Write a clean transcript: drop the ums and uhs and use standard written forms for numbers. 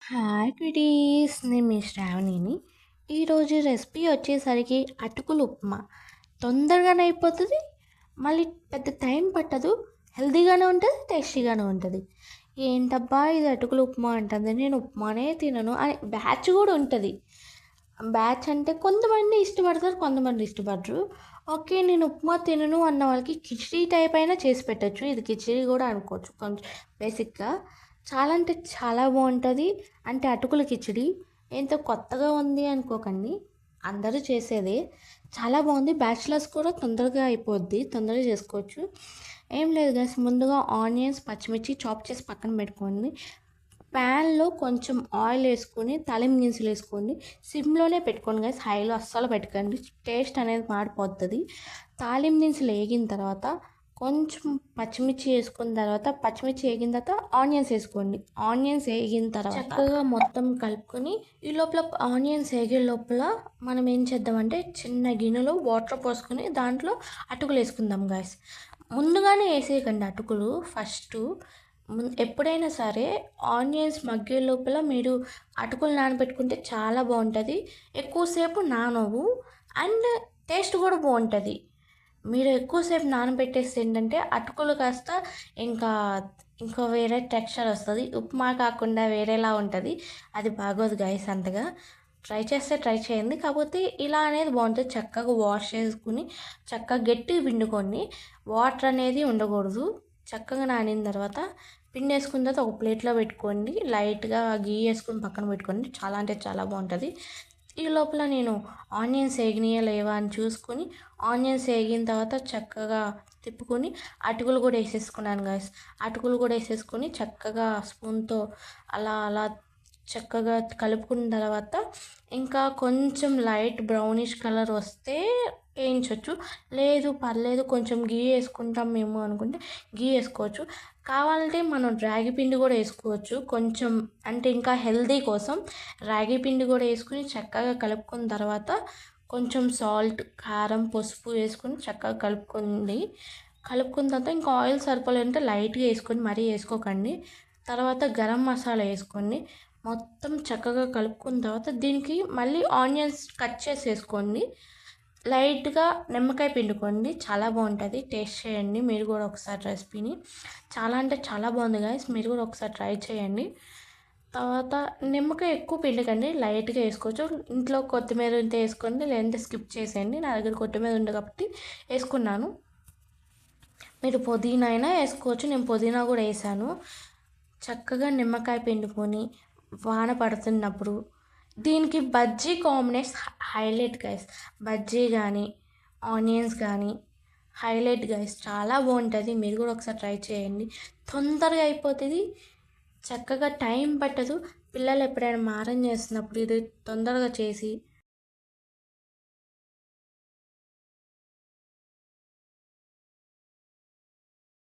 Hi క్విటీస్, నేను మీ శ్రావణిని. ఈరోజు recipe వచ్చేసరికి అటుకులు ఉప్మా. తొందరగానే అయిపోతుంది, మళ్ళీ పెద్ద టైం పట్టదు, హెల్తీగానే ఉంటుంది, టేస్టీగానే ఉంటుంది. ఏంటబ్బా ఇది అటుకులు ఉప్మా అంటుంది, నేను ఉప్మానే తినను అని బ్యాచ్ కూడా ఉంటుంది. బ్యాచ్ అంటే కొంతమంది ఇష్టపడతారు, కొంతమంది ఇష్టపడరు. ఓకే, నేను ఉప్మా తినను అన్న వాళ్ళకి కిచిడీ టైప్ అయినా చేసి పెట్టచ్చు. ఇది కిచిడీ కూడా అనుకోవచ్చు కొంచెం బేసిక్గా. చాలా అంటే చాలా బాగుంటుంది. అంటే అటుకుల కిచిడి ఎంతో కొత్తగా ఉంది అనుకోకండి, అందరూ చేసేదే. చాలా బాగుంది, బ్యాచిలర్స్ కూడా తొందరగా అయిపోద్ది, తొందరగా చేసుకోవచ్చు. ఏం లేదు గైస్, ముందుగా ఆనియన్స్ పచ్చిమిర్చి చాప్ చేసి పక్కన పెట్టుకోండి. ప్యాన్లో కొంచెం ఆయిల్ వేసుకొని తాలింపు గింజలు వేసుకోండి. సిమ్లోనే పెట్టుకోండి గైస్, హైలో అస్సలు పెట్టకండి, టేస్ట్ అనేది మాడిపోతుంది. తాలింపు గింజలు వేగిన తర్వాత కొంచెం పచ్చిమిర్చి వేసుకున్న తర్వాత, పచ్చిమిర్చి వేగిన తర్వాత ఆనియన్స్ వేసుకోండి. ఆనియన్స్ వేగిన తర్వాత చక్కగా మొత్తం కలుపుకొని, ఈ లోపల ఆనియన్స్ వేగే లోపల మనం ఏం చేద్దామంటే చిన్న గిన్నెలో వాటర్ పోసుకొని దాంట్లో అటుకులు వేసుకుందాం గాయస్. ముందుగానే వేసేయకండి అటుకులు. ఫస్ట్ ఎప్పుడైనా సరే ఆనియన్స్ మగ్గే లోపల మీరు అటుకులు నానబెట్టుకుంటే చాలా బాగుంటుంది. ఎక్కువసేపు నానవు అండ్ టేస్ట్ కూడా బాగుంటుంది. మీరు ఎక్కువసేపు నానబెట్టేస్తే ఏంటంటే అటుకులు కాస్త ఇంకా ఇంకో వేరే టెక్స్చర్ వస్తుంది, ఉప్మా కాకుండా వేరేలా ఉంటుంది. అది బాగోదు గైస్ అంతగా. ట్రై చేస్తే ట్రై చేయండి, కాకపోతే ఇలా అనేది బాగుంటుంది. చక్కగా వాష్ చేసుకుని చక్కగా గట్టిగా పిండుకోండి, వాటర్ అనేది ఉండకూడదు. చక్కగా నానిన తర్వాత పిండి వేసుకున్న తర్వాత ఒక ప్లేట్లో పెట్టుకోండి, లైట్గా గీ వేసుకుని పక్కన పెట్టుకోండి. చాలా అంటే చాలా బాగుంటుంది. ఈ లోపల నేను ఆనియన్స్ వేగినాయా లేవా అని చూసుకొని, ఆనియన్స్ వేగిన తర్వాత చక్కగా తిప్పుకొని అటుకులు కూడా వేసేసుకున్నాను గాయస్. అటుకులు కూడా వేసేసుకొని చక్కగా స్పూన్తో అలా అలా చక్కగా కలుపుకున్న తర్వాత ఇంకా కొంచెం లైట్ బ్రౌనిష్ కలర్ వస్తే వేయించవచ్చు. లేదు పర్లేదు కొంచెం గీ వేసుకుంటాం మేము అనుకుంటే గీ వేసుకోవచ్చు. కావాలంటే మనం రాగి పిండి కూడా వేసుకోవచ్చు కొంచెం, అంటే ఇంకా హెల్దీ కోసం. రాగి పిండి కూడా వేసుకుని చక్కగా కలుపుకున్న తర్వాత కొంచెం సాల్ట్, కారం, పసుపు వేసుకొని చక్కగా కలుపుకోండి. కలుపుకున్న తర్వాత ఇంకా ఆయిల్ సరిపోలేదంటే లైట్గా వేసుకొని మరీ వేసుకోకండి. తర్వాత గరం మసాలా వేసుకోండి. మొత్తం చక్కగా కలుపుకున్న తర్వాత దీనికి మళ్ళీ ఆనియన్స్ కట్ చేసి వేసుకోండి. లైట్గా నిమ్మకాయ పిండుకోండి, చాలా బాగుంటుంది. టేస్ట్ చేయండి మీరు కూడా ఒకసారి రెసిపీని. చాలా అంటే చాలా బాగుంది గాయస్, మీరు కూడా ఒకసారి ట్రై చేయండి. తర్వాత నిమ్మకాయ ఎక్కువ పిండకండి, లైట్గా వేసుకోవచ్చు. ఇంట్లో కొత్తిమీర ఉంటే వేసుకోండి, లేదంటే స్కిప్ చేసేయండి. నా దగ్గర కొత్తిమీర ఉంది కాబట్టి వేసుకున్నాను. మీరు పుదీనా అయినా వేసుకోవచ్చు, నేను పుదీనా కూడా వేసాను. చక్కగా నిమ్మకాయ పిండుకొని వాన పడుతున్నప్పుడు దీనికి bajji combination highlight guys. Bajji కానీ ఆనియన్స్ కానీ హైలైట్ గైస్, చాలా బాగుంటుంది. మీరు కూడా ఒకసారి ట్రై చేయండి, తొందరగా అయిపోతుంది, చక్కగా టైం పట్టదు. పిల్లలు ఎప్పుడైనా మారం చేస్తున్నప్పుడు ఇది తొందరగా చేసి